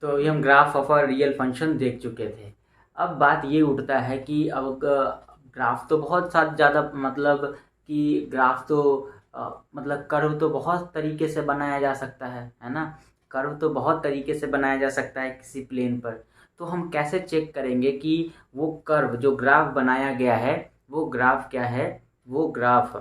तो ये हम graph of a real function देख चुके थे। अब बात ये उठता है कि अब ग्राफ तो बहुत साथ ज़्यादा मतलब कि ग्राफ तो मतलब कर्व तो बहुत तरीके से बनाया जा सकता है ना। कर्व तो बहुत तरीके से बनाया जा सकता है किसी प्लेन पर। तो हम कैसे चेक करेंगे कि वो कर्व जो ग्राफ बनाया गया है वो ग्राफ क्या है, वो ग्राफ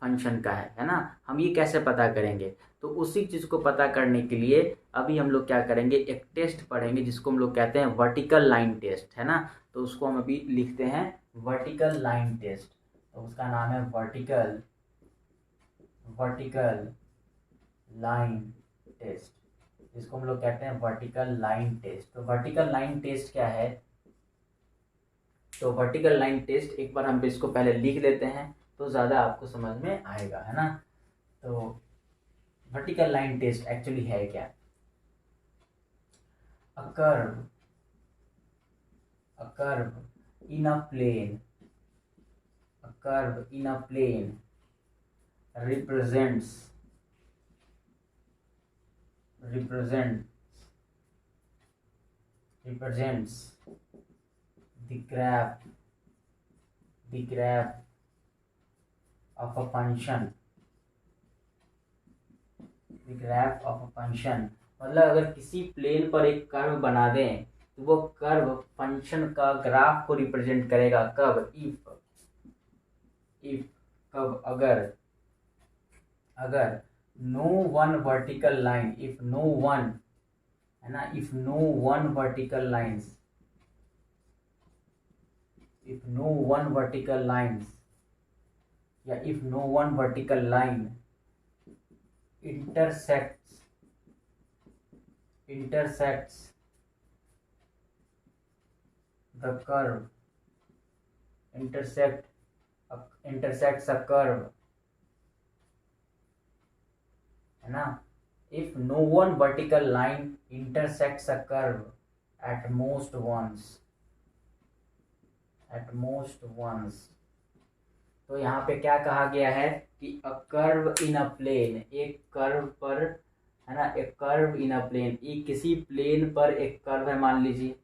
फंक्शन का है ना। हम ये कैसे पता करेंगे? तो उसी चीज़ को पता करने के लिए अभी हम लोग क्या करेंगे, एक टेस्ट पढ़ेंगे जिसको हम लोग कहते हैं वर्टिकल लाइन टेस्ट, है ना। तो उसको हम अभी लिखते हैं वर्टिकल लाइन टेस्ट। तो उसका नाम है वर्टिकल वर्टिकल लाइन टेस्ट, इसको हम लोग कहते हैं वर्टिकल लाइन टेस्ट। तो वर्टिकल लाइन टेस्ट क्या है? तो वर्टिकल लाइन टेस्ट एक बार हम इसको पहले लिख लेते हैं तो ज़्यादा आपको समझ में आएगा, है ना। तो वर्टिकल लाइन टेस्ट एक्चुअली है क्या? A curve in a plane, a curve in a plane represents represents represents the graph of a function, the graph of a function। मतलब अगर किसी प्लेन पर एक कर्व बना दें तो वो कर्व फंक्शन का ग्राफ को रिप्रेजेंट करेगा। कब? इफ कब? अगर no one vertical line, if no one, है ना, if no one vertical lines, if no one vertical lines या if no one vertical line intersects the curve, intersects a curve, है ना। if no one vertical line intersects a curve at most once, तो यहाँ पे क्या कहा गया है कि a curve in a plane, एक कर्व पर, है ना, एक कर्व इन अ प्लेन, एक किसी प्लेन पर एक कर्व है मान लीजिए।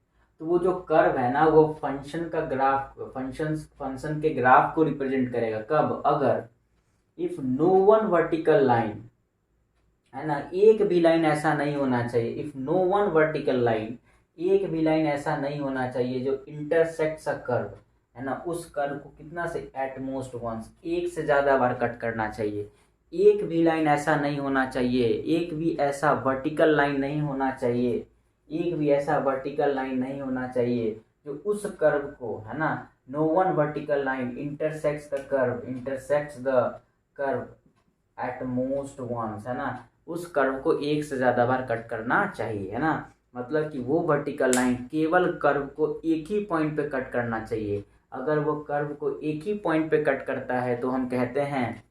तो वो जो कर्व है ना वो फंक्शन का ग्राफ, फंक्शन के ग्राफ को रिप्रेजेंट करेगा। कब? अगर if no one vertical line, है ना, एक भी लाइन ऐसा नहीं होना चाहिए, if no one vertical line, एक भी लाइन ऐसा नहीं होना चाहिए जो इंटरसेक्ट्स अ कर्व, है ना, उस कर्व को कितना से, एट मोस्ट वंस, एक से ज़्यादा बार कट करना चाहिए। एक भी लाइन ऐसा नहीं होना चाहिए, एक भी ऐसा वर्टिकल लाइन नहीं होना चाहिए, एक भी ऐसा वर्टिकल लाइन नहीं होना चाहिए जो उस कर्व को, है ना, no one vertical line intersects the curve at most once, है ना, उस कर्व को एक से ज़्यादा बार कट करना चाहिए, है ना। मतलब कि वो वर्टिकल लाइन केवल कर्व को एक ही पॉइंट पे कट करना चाहिए। अगर वो कर्व को एक ही पॉइंट पे कट करता है तो हम कहते हैं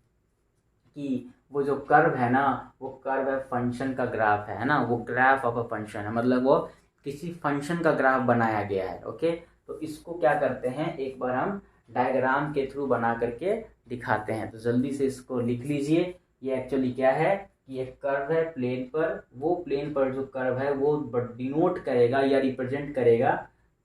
कि वो जो कर्व है ना वो कर्व है फंक्शन का ग्राफ है ना, वो ग्राफ ऑफ अ फंक्शन है, मतलब वो किसी फंक्शन का ग्राफ बनाया गया है। ओके, तो इसको क्या करते हैं, एक बार हम डायग्राम के थ्रू बना करके दिखाते हैं। तो जल्दी से इसको लिख लीजिए। ये एक्चुअली क्या है कि एक कर्व है प्लेन पर, वो प्लेन पर जो कर्व है वो डिनोट करेगा या रिप्रेजेंट करेगा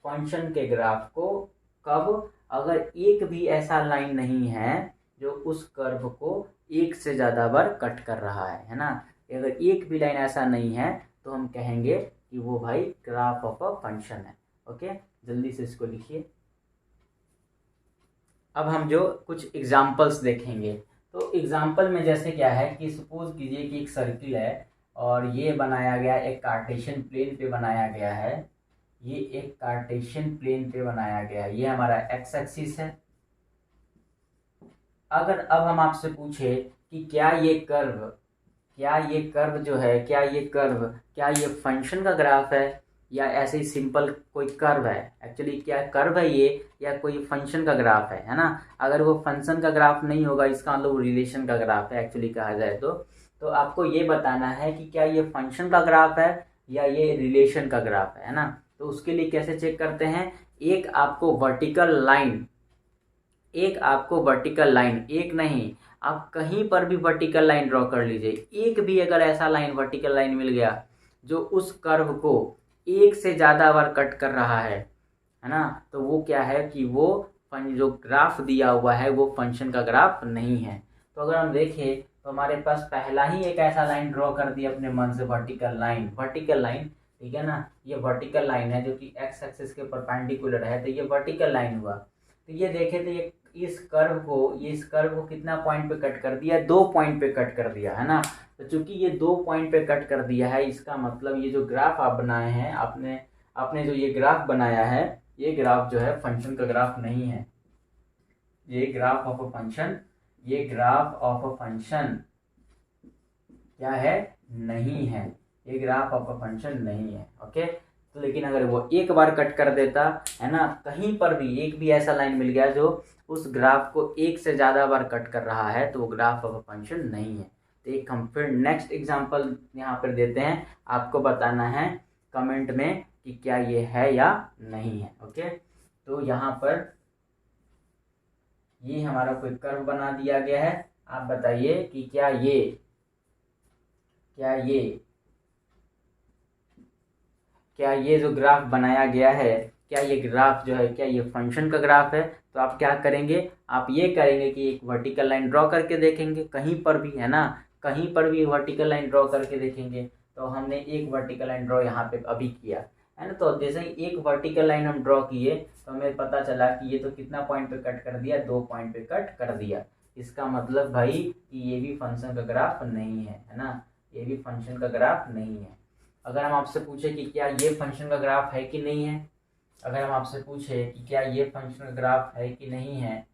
फंक्शन के ग्राफ को। कब? अगर एक भी ऐसा लाइन नहीं है जो उस कर्व को एक से ज़्यादा बार कट कर रहा है ना। अगर एक भी लाइन ऐसा नहीं है तो हम कहेंगे कि वो भाई ग्राफ ऑफ अ फंक्शन है। ओके, जल्दी से इसको लिखिए। अब हम जो कुछ एग्जाम्पल्स देखेंगे, तो एग्जाम्पल में जैसे क्या है कि सपोज कीजिए कि एक सर्किल है और ये बनाया गया एक कार्टेशियन प्लेन पे बनाया गया है, ये एक कार्टेशियन प्लेन पे बनाया गया है, ये हमारा एक्स एक्सिस है। अगर अब हम आपसे पूछे कि क्या ये कर्व जो है, क्या ये फंक्शन का ग्राफ है या ऐसे ही सिंपल कोई कर्व है, एक्चुअली क्या कर्व है ये या कोई फंक्शन का ग्राफ है ना। अगर वो फंक्शन का ग्राफ नहीं होगा इसका मतलब रिलेशन का ग्राफ है एक्चुअली कहा जाए तो आपको ये बताना है कि क्या ये फंक्शन का ग्राफ है या ये रिलेशन का ग्राफ है ना। तो उसके लिए कैसे चेक करते हैं, एक आपको वर्टिकल लाइन, एक नहीं, आप कहीं पर भी वर्टिकल लाइन ड्रॉ कर लीजिए, एक भी अगर ऐसा लाइन वर्टिकल लाइन मिल गया जो उस कर्व को एक से ज़्यादा बार कट कर रहा है ना, तो वो क्या है कि वो जो ग्राफ दिया हुआ है वो फंक्शन का ग्राफ नहीं है। तो अगर हम देखें तो हमारे पास पहला ही एक ऐसा लाइन ड्रॉ कर दिया अपने मन से, वर्टिकल लाइन, ठीक है ना। ये वर्टिकल लाइन है जो कि एक्स एक्सिस के परपेंडिकुलर है, तो ये वर्टिकल लाइन हुआ। तो ये देखें तो ये इस कर्व को कितना पॉइंट पे कट कर दिया, 2 पॉइंट पे कट कर दिया है ना। तो चूंकि ये 2 पॉइंट पे कट कर दिया है, इसका मतलब ये जो ग्राफ आप बनाए हैं, आपने जो ये ग्राफ बनाया है, ये ग्राफ जो है फंक्शन का ग्राफ नहीं है। ये ग्राफ ऑफ अ फंक्शन क्या है, नहीं है। ये ग्राफ ऑफ अ फंक्शन नहीं है। ओके, तो लेकिन अगर वो एक बार कट कर देता है ना, कहीं पर भी एक भी ऐसा लाइन मिल गया जो उस ग्राफ को एक से ज़्यादा बार कट कर रहा है, तो वो ग्राफ ऑफ अ फंक्शन नहीं है। तो एक हम फिर नेक्स्ट एग्जांपल यहाँ पर देते हैं, आपको बताना है कमेंट में कि क्या ये है या नहीं है। ओके, तो यहाँ पर ये हमारा कोई कर्व बना दिया गया है। आप बताइए कि क्या ये जो ग्राफ बनाया गया है, क्या ये ग्राफ जो है, क्या ये फंक्शन का ग्राफ है। तो आप क्या करेंगे, आप ये करेंगे कि एक वर्टिकल लाइन ड्रॉ करके देखेंगे, कहीं पर भी है ना, कहीं पर भी वर्टिकल लाइन ड्रॉ करके देखेंगे। तो हमने एक वर्टिकल लाइन ड्रॉ यहाँ पे अभी किया है ना, तो जैसे ही एक वर्टिकल लाइन हम ड्रॉ किए तो हमें पता चला कि ये तो कितना पॉइंट पे कट कर दिया, 2 पॉइंट पे कट कर दिया। इसका मतलब भाई कि ये भी फंक्शन का ग्राफ नहीं है ना, ये भी फंक्शन का ग्राफ नहीं है। अगर हम आपसे पूछे कि क्या ये फंक्शन का ग्राफ है कि नहीं है, अगर हम आपसे पूछे कि क्या ये फंक्शन का ग्राफ है कि नहीं है,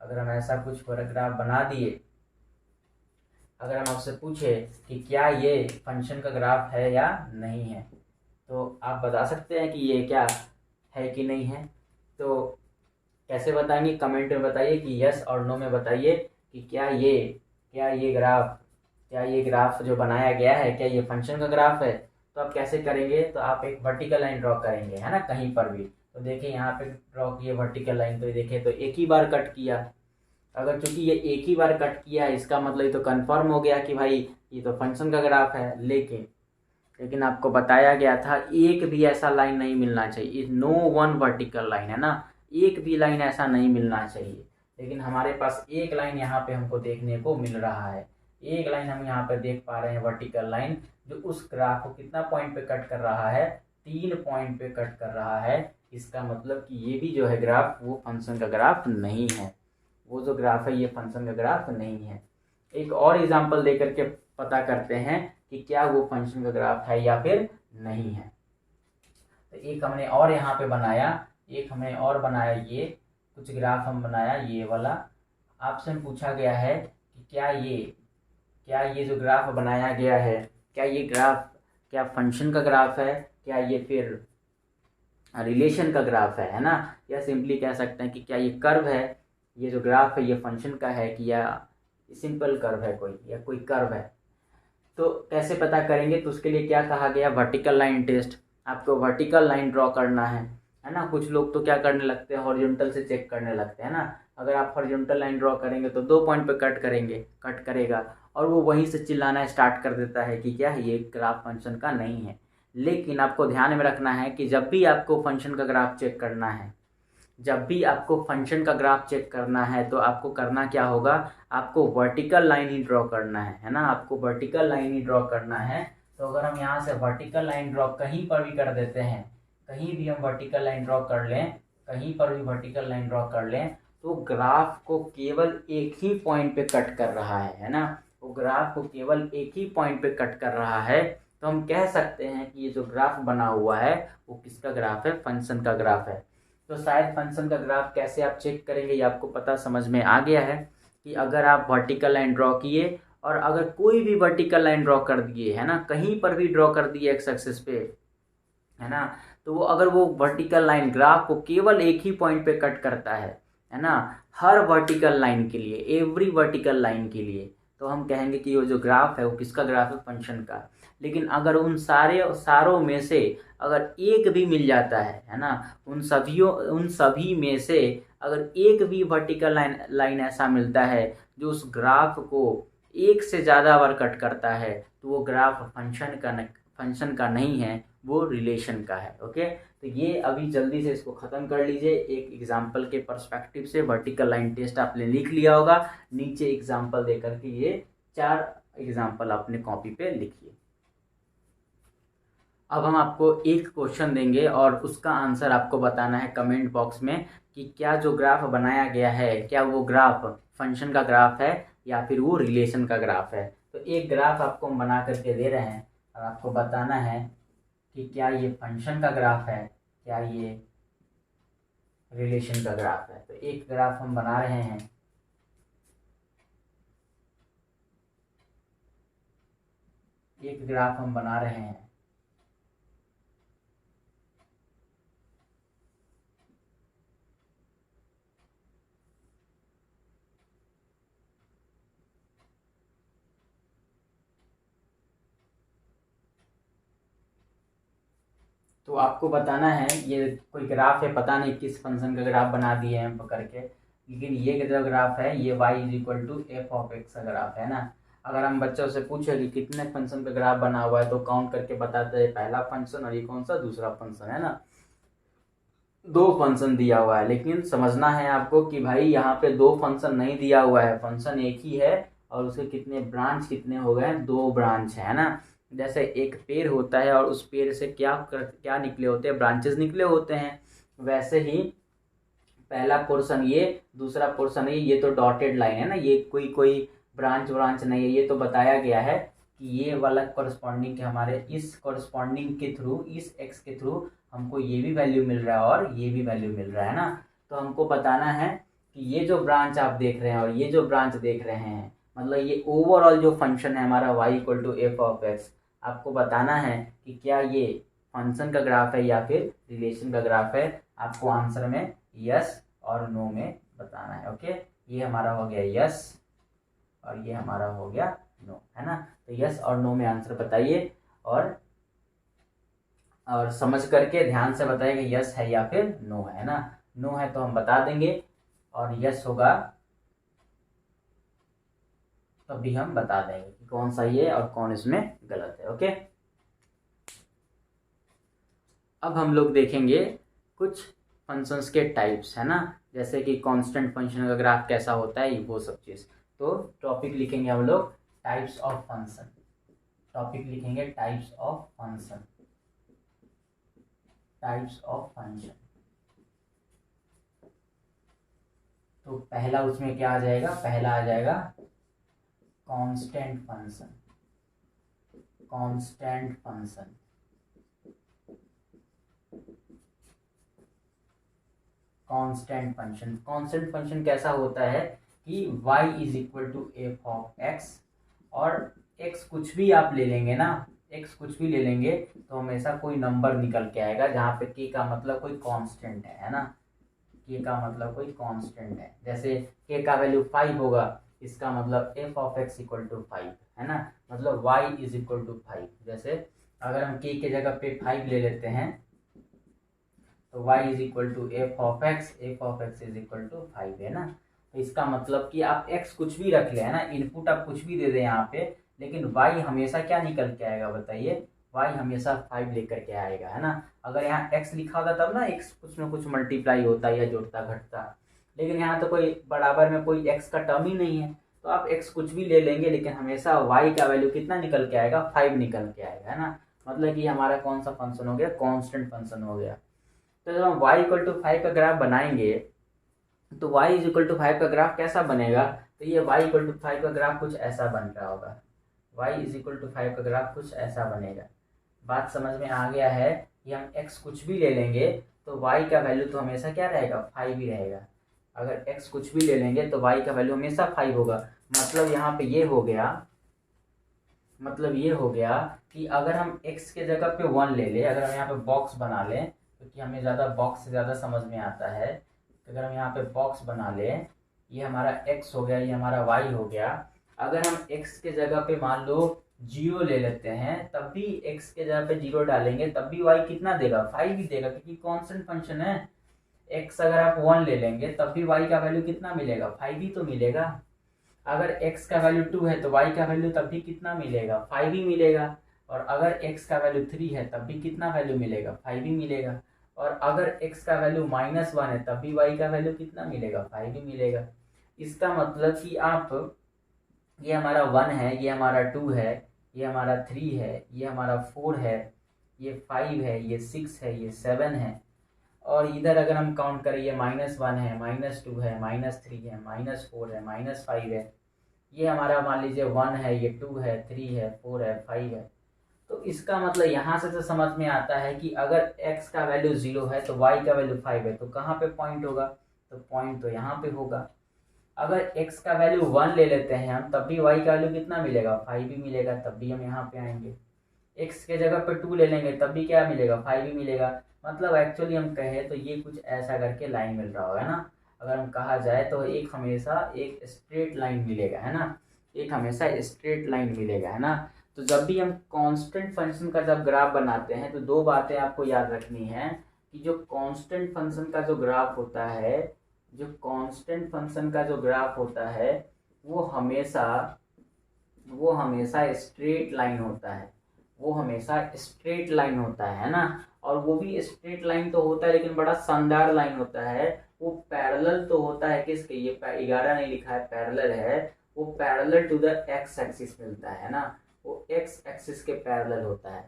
अगर हम ऐसा कुछ ग्राफ बना दिए, अगर हम आपसे पूछे कि क्या ये फंक्शन का ग्राफ है या नहीं है, तो आप बता सकते हैं कि ये क्या है कि नहीं है। तो कैसे बताएंगे, कमेंट में बताइए कि यस और नो में बताइए कि क्या ये ग्राफ जो बनाया गया है, क्या ये फंक्शन का ग्राफ है। तो आप कैसे करेंगे, तो आप एक वर्टिकल लाइन ड्रॉ करेंगे है ना, कहीं पर भी। तो देखिए यहाँ पे ड्रॉ किए वर्टिकल लाइन, तो देखिए तो एक ही बार कट किया। अगर चूंकि ये एक ही बार कट किया है, इसका मतलब ये तो कंफर्म हो गया कि भाई ये तो फंक्शन का ग्राफ है। लेकिन आपको बताया गया था एक भी ऐसा लाइन नहीं मिलना चाहिए, नो वन वर्टिकल लाइन है ना, एक भी लाइन ऐसा नहीं मिलना चाहिए। लेकिन हमारे पास एक लाइन यहाँ पे हमको देखने को मिल रहा है, एक लाइन हम यहाँ पे देख पा रहे हैं, वर्टिकल लाइन, जो उस ग्राफ को कितना पॉइंट पे कट कर रहा है, 3 पॉइंट पे कट कर रहा है। इसका मतलब कि ये भी जो है ग्राफ वो फंक्शन का ग्राफ नहीं है, वो जो ग्राफ है ये फंक्शन का ग्राफ नहीं है। एक और एग्जाम्पल देकर के पता करते हैं कि क्या वो फंक्शन का ग्राफ है या फिर नहीं है। तो एक हमने और यहाँ पे बनाया, ये कुछ ग्राफ हम बनाया, ये वाला आपसे पूछा गया है कि क्या ये जो ग्राफ बनाया गया है, क्या ये ग्राफ क्या फंक्शन का ग्राफ है, क्या ये फिर रिलेशन का ग्राफ है ना, या सिंपली कह सकते हैं कि क्या ये कर्व है, ये जो ग्राफ है ये फंक्शन का है कि या सिंपल कर्व है कोई, या कोई कर्व है। तो कैसे पता करेंगे, तो उसके लिए क्या कहा गया, वर्टिकल लाइन टेस्ट। आपको वर्टिकल लाइन ड्रॉ करना है ना। कुछ लोग तो क्या करने लगते हैं, हॉरिजॉन्टल से चेक करने लगते हैं ना। अगर आप हॉरिजॉन्टल लाइन ड्रॉ करेंगे तो 2 पॉइंट पे कट करेगा और वो वहीं से चिल्लाना स्टार्ट कर देता है कि क्या ये ग्राफ फंक्शन का नहीं है। लेकिन आपको ध्यान में रखना है कि जब भी आपको फंक्शन का ग्राफ चेक करना है, तो आपको करना क्या होगा, आपको वर्टिकल लाइन ही ड्रॉ करना है ना, आपको वर्टिकल लाइन ही ड्रॉ करना है। तो अगर हम यहाँ से वर्टिकल लाइन ड्रॉ कहीं पर भी कर देते हैं, कहीं भी हम वर्टिकल लाइन ड्रॉ कर लें, तो ग्राफ को केवल एक ही पॉइंट पे कट कर रहा है ना, वो ग्राफ को केवल एक ही पॉइंट पे कट कर रहा है। तो हम कह सकते हैं कि ये जो ग्राफ बना हुआ है वो किसका ग्राफ है, फंक्शन का ग्राफ है। तो शायद फंक्शन का ग्राफ कैसे आप चेक करेंगे ये आपको पता समझ में आ गया है कि अगर आप वर्टिकल लाइन ड्रॉ किए और अगर कोई भी वर्टिकल लाइन ड्रॉ कर दिए है ना, कहीं पर भी ड्रॉ कर दिए एक्स एक्सिस पे है ना, तो वो अगर वो वर्टिकल लाइन ग्राफ को केवल एक ही पॉइंट पे कट करता है ना, हर वर्टिकल लाइन के लिए, एवरी वर्टिकल लाइन के लिए, तो हम कहेंगे कि वो जो ग्राफ है वो किसका ग्राफ है, फंक्शन का। लेकिन अगर उन सारों में से अगर एक भी मिल जाता है ना, उन सभी में से अगर एक भी वर्टिकल लाइन ऐसा मिलता है जो उस ग्राफ को एक से ज़्यादा बार कट करता है, तो वो ग्राफ फंक्शन का नहीं है, वो रिलेशन का है। ओके, तो ये अभी जल्दी से इसको ख़त्म कर लीजिए। एक एग्जाम्पल के पर्सपेक्टिव से वर्टिकल लाइन टेस्ट आपने लिख लिया होगा, नीचे एग्जाम्पल दे करके ये 4 एग्जाम्पल अपने कॉपी पे लिखिए। अब हम आपको एक क्वेश्चन देंगे और उसका आंसर आपको बताना है कमेंट बॉक्स में कि क्या जो ग्राफ बनाया गया है, क्या वो ग्राफ फंक्शन का ग्राफ है या फिर वो रिलेशन का ग्राफ है। तो एक ग्राफ आपको हम बना करके दे रहे हैं और आपको बताना है कि क्या ये फंक्शन का ग्राफ है, क्या ये रिलेशन का ग्राफ है। तो एक ग्राफ हम बना रहे हैं, एक ग्राफ हम बना रहे हैं। तो आपको बताना है, ये कोई ग्राफ है, पता नहीं किस फंक्शन का ग्राफ बना दिए हैं पकड़ के, लेकिन ये जो ग्राफ है ये y is equal to f of x का ग्राफ है ना। अगर हम बच्चों से पूछे कि कितने फंक्शन का ग्राफ बना हुआ है तो काउंट करके बताते हैं, पहला फंक्शन और ये कौन सा दूसरा फंक्शन है ना। 2 फंक्शन दिया हुआ है, लेकिन समझना है आपको कि भाई यहाँ पे 2 फंक्शन नहीं दिया हुआ है, फंक्शन एक ही है और उसके कितने ब्रांच कितने हो गए हैं, 2 ब्रांच है ना। जैसे एक पेड़ होता है और उस पेड़ से क्या निकले होते हैं, ब्रांचेस निकले होते हैं, वैसे ही पहला पोर्शन ये, दूसरा पोर्शन ये तो डॉटेड लाइन है ना, ये कोई ब्रांच नहीं है। ये तो बताया गया है कि ये वाला कॉरस्पॉन्डिंग के हमारे इस कॉरस्पॉन्डिंग के थ्रू, इस एक्स के थ्रू हमको ये भी वैल्यू मिल रहा है और ये भी वैल्यू मिल रहा है ना। तो हमको बताना है कि ये जो ब्रांच आप देख रहे हैं और ये जो ब्रांच देख रहे हैं, मतलब ये ओवरऑल जो फंक्शन है हमारा y equal to f of x, आपको बताना है कि क्या ये फंक्शन का ग्राफ है या फिर रिलेशन का ग्राफ है। आपको आंसर में यस और नो में बताना है। ओके, ये हमारा हो गया यस और ये हमारा हो गया नो, है ना। तो यस और नो में आंसर बताइए और समझ करके ध्यान से बताइए कि यस है या फिर नो है ना। नो है तो हम बता देंगे और यस होगा तब भी हम बता देंगे कि कौन सही है और कौन इसमें गलत है। ओके, अब हम लोग देखेंगे कुछ फंक्शंस के टाइप्स, है ना, जैसे कि कांस्टेंट फंक्शन का ग्राफ कैसा होता है, वो सब चीज़। तो टॉपिक लिखेंगे हम लोग टाइप्स ऑफ फंक्शन, टॉपिक लिखेंगे types of function, types of function. तो पहला उसमें क्या आ जाएगा, पहला आ जाएगा constant function, constant function. Constant function, constant function कैसा होता है कि y is equal to f of x, और x कुछ भी आप ले लेंगे ना, x कुछ भी ले लेंगे तो हमेशा कोई नंबर निकल के आएगा, जहाँ पे k का मतलब कोई कांस्टेंट है ना, k का मतलब कोई कांस्टेंट है। जैसे k का वैल्यू 5 होगा, इसका मतलब f of x equal to 5 है ना, मतलब y इज इक्वल टू 5। जैसे अगर हम k के जगह पे 5 ले लेते हैं तो y is equal to f of x is equal to 5 है ना। तो इसका मतलब कि आप x कुछ भी रख ले, है ना, इनपुट आप कुछ भी दे दें यहाँ पे, लेकिन y हमेशा क्या निकल के आएगा बताइए, y हमेशा 5 लेकर के आएगा, है ना। अगर यहाँ x लिखा होता तब ना x कुछ में कुछ मल्टीप्लाई होता या जोड़ता घटता, लेकिन यहाँ तो कोई बराबर में कोई x का टर्म ही नहीं है, तो आप x कुछ भी ले लेंगे लेकिन हमेशा y का वैल्यू कितना निकल के आएगा, 5 निकल के आएगा, है ना। मतलब कि हमारा कौन सा फंक्शन हो गया, कांस्टेंट फंक्शन हो गया। तो जब हम y इक्वल टू 5 का ग्राफ बनाएंगे तो y इज इक्वल टू 5 का ग्राफ कैसा बनेगा, तो ये y इक्वल टू 5 का ग्राफ कुछ ऐसा बन रहा होगा, y इज इक्वल टू 5 का ग्राफ कुछ ऐसा बनेगा। बात समझ में आ गया है कि हम x कुछ भी ले लेंगे तो y का वैल्यू तो हमेशा क्या रहेगा, 5 ही रहेगा। अगर x कुछ भी ले लेंगे तो y का वैल्यू हमेशा 5 होगा। मतलब यहाँ पे ये हो गया, मतलब ये हो गया कि अगर हम x के जगह पे 1 ले ले, अगर हम यहाँ पे बॉक्स बना लें, क्योंकि हमें ज़्यादा बॉक्स से ज़्यादा समझ में आता है, तो अगर हम यहाँ पे बॉक्स बना लें, ये हमारा x हो गया, ये हमारा y हो गया। अगर हम x के जगह पे मान लो 0 ले लेते हैं, तब भी x के जगह पे 0 डालेंगे तब भी y कितना देगा, 5 ही देगा, क्योंकि कांस्टेंट फंक्शन है। x अगर आप 1 ले लेंगे तब भी y का वैल्यू कितना मिलेगा, 5 ही तो मिलेगा। अगर x का वैल्यू 2 है तो y का वैल्यू तब भी कितना मिलेगा, 5 ही मिलेगा। और अगर x का वैल्यू 3 है तब भी कितना वैल्यू मिलेगा, 5 ही मिलेगा। और अगर x का वैल्यू -1 है तब भी y का वैल्यू कितना मिलेगा, 5 ही मिलेगा। इसका मतलब कि आप, ये हमारा 1 है, ये हमारा 2 है, ये हमारा 3 है, ये हमारा 4 है, ये 5 है, ये 6 है, ये 7 है। और इधर अगर हम काउंट करें, ये -1 है, -2 है, -3 है, -4 है, -5 है। ये हमारा मान लीजिए 1 है, ये 2 है, 3 है, 4 है, 5 है। तो इसका मतलब यहाँ से तो समझ में आता है कि अगर x का वैल्यू 0 है तो y का वैल्यू 5 है, तो कहाँ पे पॉइंट होगा, तो पॉइंट तो यहाँ पे होगा। अगर x का वैल्यू 1 ले लेते हैं हम, तब भी y का वैल्यू कितना मिलेगा, 5 ही मिलेगा, तब भी हम यहाँ पे आएंगे। x के जगह पे 2 ले लेंगे तब भी क्या मिलेगा, 5 ही मिलेगा। मतलब एक्चुअली हम कहें तो ये कुछ ऐसा करके लाइन मिल रहा होगा ना। अगर हम कहा जाए तो एक हमेशा एक स्ट्रेट लाइन मिलेगा, है ना, एक हमेशा स्ट्रेट लाइन मिलेगा, है ना। तो जब भी हम कांस्टेंट फंक्शन का जब ग्राफ बनाते हैं तो दो बातें आपको याद रखनी है कि जो कांस्टेंट फंक्शन का जो ग्राफ होता है, जो कांस्टेंट फंक्शन का जो ग्राफ होता है वो हमेशा स्ट्रेट लाइन होता है, वो हमेशा स्ट्रेट लाइन होता है ना। और वो भी स्ट्रेट लाइन तो होता है लेकिन बड़ा शानदार लाइन होता है। वो पैरेलल तो होता है किसके, ये 11 नहीं लिखा है, पैरेलल है। वो parallel to the x axis मिलता है ना, वो एक्स एक्सिस के पैरेलल होता है।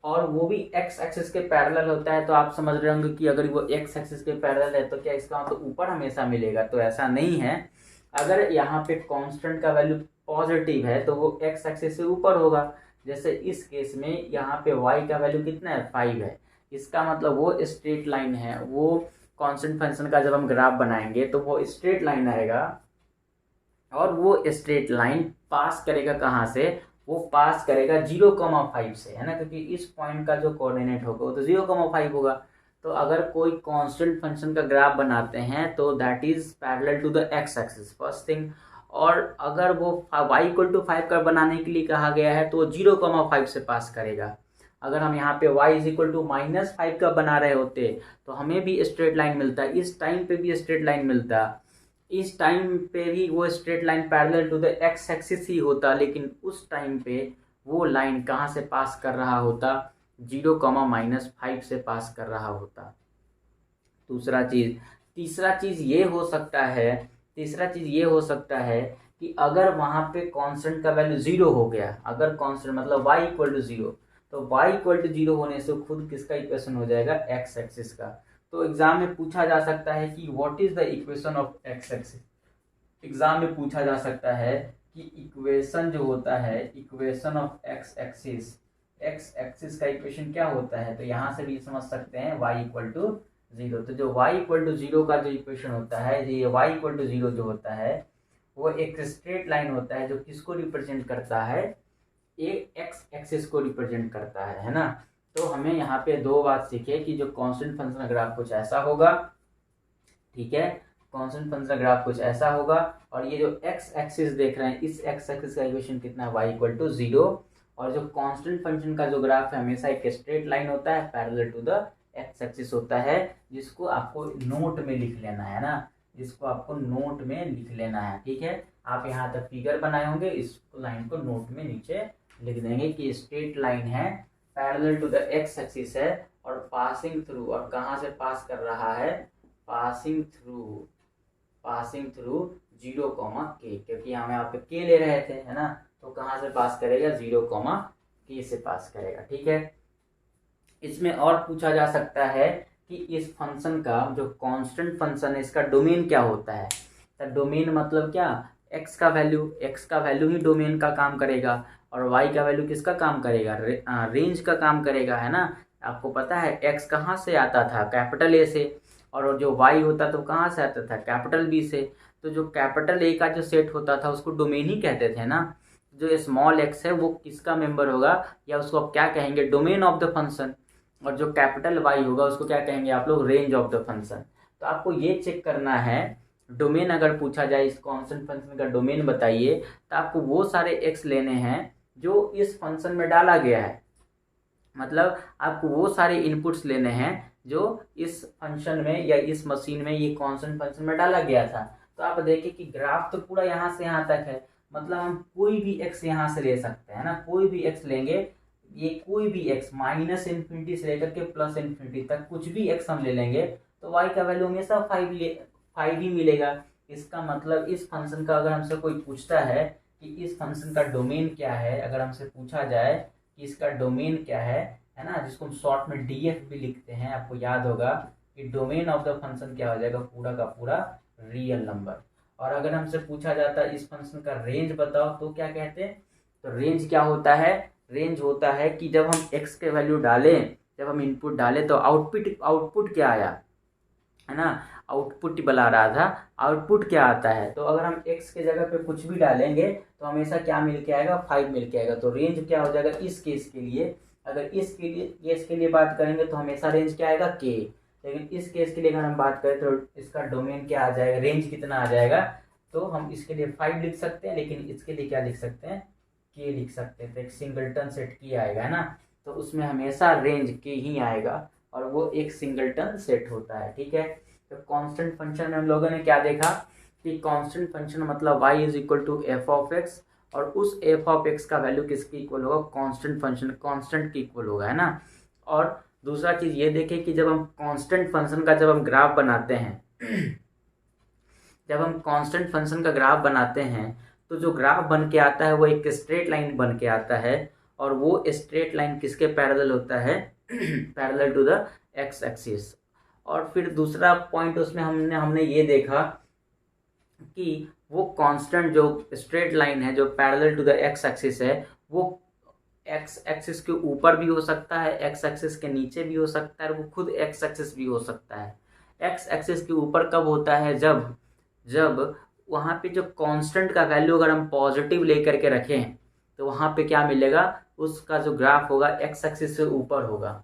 और वो भी एक्स एक्सिस के पैरेलल होता है। तो आप समझ रहे होंगे कि अगर वो एक्स एक्सिस के पैरेलल है तो क्या इसका मतलब ऊपर हमेशा मिलेगा, तो ऐसा नहीं है। अगर यहाँ पे कांस्टेंट का वैल्यू पॉजिटिव है तो वो एक्स एक्सिस से ऊपर होगा। जैसे इस केस में यहाँ पे y का वैल्यू कितना है, 5 है। इसका मतलब वो स्ट्रेट लाइन है। वो कांस्टेंट फंक्शन का जब हम ग्राफ बनाएंगे तो वो स्ट्रेट लाइन आएगा, और वो स्ट्रेट लाइन पास करेगा कहाँ से, वो पास करेगा 0,5 से, है ना, क्योंकि इस पॉइंट का जो कोऑर्डिनेट होगा वो तो 0,5 होगा। तो अगर कोई कांस्टेंट फंक्शन का ग्राफ बनाते हैं तो that is parallel to the x axis, first thing. और अगर वो y = 5 का बनाने के लिए कहा गया है तो वो 0,5 से पास करेगा। अगर हम यहाँ पे y = -5 का बना रहे होते तो हमें भी स्ट्रेट लाइन मिलता, इस टाइम पे भी स्ट्रेट लाइन मिलता, इस टाइम पे भी वो straight line parallel to the x axis ही होता। लेकिन उस टाइम पे वो लाइन कहाँ से पास कर रहा होता, 0,-5 से पास कर रहा होता। तीसरा चीज ये हो सकता है कि अगर वहां पे कांस्टेंट का वैल्यू 0 हो गया, अगर कांस्टेंट मतलब y = 0, तो y = 0 होने से खुद किसका इक्वेशन हो जाएगा, एक्स एक्सिस का। तो एग्जाम में पूछा जा सकता है कि what is the equation of x axis. Exam में पूछा जा सकता है कि इक्वेशन जो होता है, इक्वेशन ऑफ एक्स एक्सिस का इक्वेशन क्या होता है। तो यहाँ से भी समझ सकते हैं y = 0। तो जो y = 0 का जो इक्वेशन होता है, ये y = 0 जो होता है वो एक स्ट्रेट लाइन होता है जो किसको रिप्रेजेंट करता है, एक एक्स एक्सिस को रिप्रेजेंट करता है ना। तो हमें यहाँ पे दो बात सीखे कि जो कांस्टेंट फंक्शन ग्राफ कुछ ऐसा होगा, ठीक है, कांस्टेंट फंक्शन ग्राफ कुछ ऐसा होगा। और ये जो एक्स एक्सिस देख रहे हैं, इस एक्स एक्सिस का इक्वेशन कितना है, y = 0। और जो कांस्टेंट फंक्शन का जो ग्राफ है हमेशा एक स्ट्रेट लाइन होता है, parallel to the x axis होता है, जिसको आपको नोट में लिख लेना है ना, जिसको आपको नोट में लिख लेना है, ठीक है। आप यहाँ तक फिगर बनाए होंगे, इस लाइन को नोट में नीचे लिख देंगे कि स्ट्रेट लाइन है, parallel to the x axis है, और पासिंग थ्रू, और कहाँ से पास कर रहा है, पासिंग थ्रू 0,k, क्योंकि हम यहाँ पे k ले रहे थे, है ना। तो कहाँ से पास करेगा, 0,k से पास करेगा, ठीक है। इसमें और पूछा जा सकता है कि इस फंक्शन का जो कांस्टेंट फंक्शन है इसका डोमेन क्या होता है। तो डोमेन मतलब क्या, x का वैल्यू ही डोमेन का काम करेगा, और y का वैल्यू किसका काम करेगा, रेंज का काम करेगा, है ना। आपको पता है x कहाँ से आता था, कैपिटल A से, और जो y होता तो कहाँ से आता था, कैपिटल B से। तो जो कैपिटल A का जो सेट होता था उसको डोमेन ही कहते थे ना। जो स्मॉल x है वो किसका मेंबर होगा, या उसको आप क्या कहेंगे, डोमेन ऑफ द फंक्शन। और जो कैपिटल Y होगा उसको क्या कहेंगे आप लोग, रेंज ऑफ द फंक्शन। तो आपको ये चेक करना है, डोमेन अगर पूछा जाए इस कांस्टेंट फंक्शन का डोमेन बताइए, तो आपको वो सारे x लेने हैं जो इस फंक्शन में डाला गया है। मतलब आपको वो सारे इनपुट्स लेने हैं जो इस फंक्शन में या इस मशीन में ये कांस्टेंट फंक्शन में डाला गया था। तो आप देखिए कि ग्राफ तो पूरा यहाँ से यहाँ तक है, मतलब हम कोई भी x यहाँ से ले सकते हैं ना, कोई भी x लेंगे ये कोई भी x माइनस इन्फिनिटी से लेकर के प्लस इन्फिनिटी तक कुछ भी x हम ले लेंगे तो y का वैल्यू हमेशा 5 ही मिलेगा। इसका मतलब इस फंक्शन का अगर हमसे कोई पूछता है कि इस फंक्शन का डोमेन क्या है, अगर हमसे पूछा जाए कि इसका डोमेन क्या है ना, जिसको हम शॉर्ट में डीएफ भी लिखते हैं, आपको याद होगा कि डोमेन ऑफ द फंक्शन क्या हो जाएगा, पूरा का पूरा रियल नंबर। और अगर हमसे पूछा जाता है इस फंक्शन का रेंज बताओ तो क्या कहते हैं, तो रेंज क्या होता है, रेंज होता है कि जब हम x के वैल्यू डालें, जब हम इनपुट डालें तो आउटपुट क्या आया, है ना, आउटपुट बता रहा था, आउटपुट क्या आता है। तो अगर हम x के जगह पे कुछ भी डालेंगे तो हमेशा क्या मिल के आएगा, 5 मिल के आएगा। तो रेंज क्या हो जाएगा इस केस के लिए, अगर इस केस के लिए बात करेंगे तो हमेशा रेंज क्या आएगा k, लेकिन इस केस के लिए अगर हम बात करें तो इसका डोमेन क्या आ जाएगा, रेंज कितना आ जाएगा, तो हम इसके लिए 5 लिख सकते हैं, लेकिन इसके लिए क्या लिख सकते हैं, k लिख सकते हैं। तो एक सिंगलटन सेट की आएगा, है ना, तो उसमें हमेशा रेंज k ही आएगा और वो एक सिंगलटन सेट होता है, ठीक है। तो कांस्टेंट फंक्शन में हम लोगों ने क्या देखा कि कांस्टेंट फंक्शन मतलब y is equal to f of x, और उस एफ ऑफ एक्स का वैल्यू किसके इक्वल होगा, कांस्टेंट फंक्शन कांस्टेंट के इक्वल होगा, है ना। और दूसरा चीज ये देखें कि जब हम कांस्टेंट फंक्शन का जब हम ग्राफ बनाते हैं जब हम कांस्टेंट फंक्शन का ग्राफ बनाते हैं तो जो ग्राफ बन के आता है वो एक स्ट्रेट लाइन बन के आता है, और वो स्ट्रेट लाइन किसके पैरेलल होता है, parallel to the x axis. और फिर दूसरा पॉइंट उसमें हमने ये देखा कि वो कांस्टेंट जो स्ट्रेट लाइन है जो parallel to the x axis है, वो एक्स एक्सिस के ऊपर भी हो सकता है, एक्स एक्सिस के नीचे भी हो सकता है, वो खुद एक्स एक्सिस भी हो सकता है। एक्स एक्सिस के ऊपर कब होता है, जब वहाँ पे जो कांस्टेंट का वैल्यू अगर हम पॉजिटिव लेकर के रखें तो वहाँ पे क्या मिलेगा, उसका जो ग्राफ होगा एक्स एक्सिस से ऊपर होगा।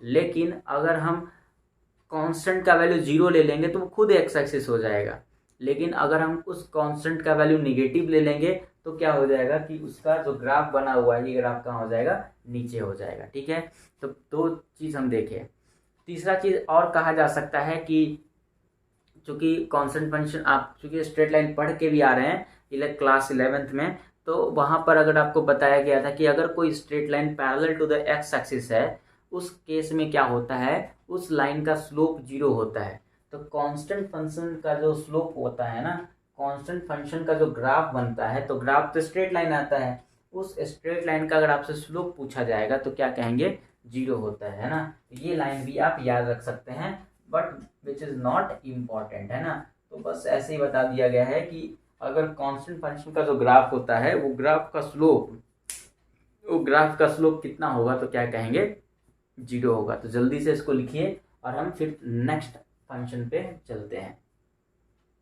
लेकिन अगर हम कांस्टेंट का वैल्यू 0 ले लेंगे तो वो खुद एक्स एक्सिस हो जाएगा। लेकिन अगर हम उस कांस्टेंट का वैल्यू निगेटिव ले लेंगे तो क्या हो जाएगा कि उसका जो ग्राफ बना हुआ है ये ग्राफ कहाँ हो जाएगा, नीचे हो जाएगा, ठीक है। तो दो चीज़ हम देखें। तीसरा चीज़ और कहा जा सकता है कि चूँकि कांस्टेंट फंक्शन आप चूँकि स्ट्रेट लाइन पढ़ के भी आ रहे हैं क्लास 11th में, तो वहाँ पर अगर आपको बताया गया था कि अगर कोई straight line parallel to the x axis है, उस केस में क्या होता है, उस लाइन का स्लोप 0 होता है। तो कांस्टेंट फंक्शन का जो स्लोप होता है ना, कांस्टेंट फंक्शन का जो ग्राफ बनता है, तो ग्राफ तो स्ट्रेट लाइन आता है, उस स्ट्रेट लाइन का अगर आपसे स्लोप पूछा जाएगा तो क्या कहेंगे, 0 होता है ना। ये लाइन भी आप याद रख सकते हैं, but which is not important, है ना। तो बस ऐसे ही बता दिया गया है कि अगर कांस्टेंट फंक्शन का जो ग्राफ होता है वो ग्राफ का स्लोप कितना होगा तो क्या कहेंगे, 0 होगा। तो जल्दी से इसको लिखिए और हम फिर नेक्स्ट फंक्शन पे चलते हैं।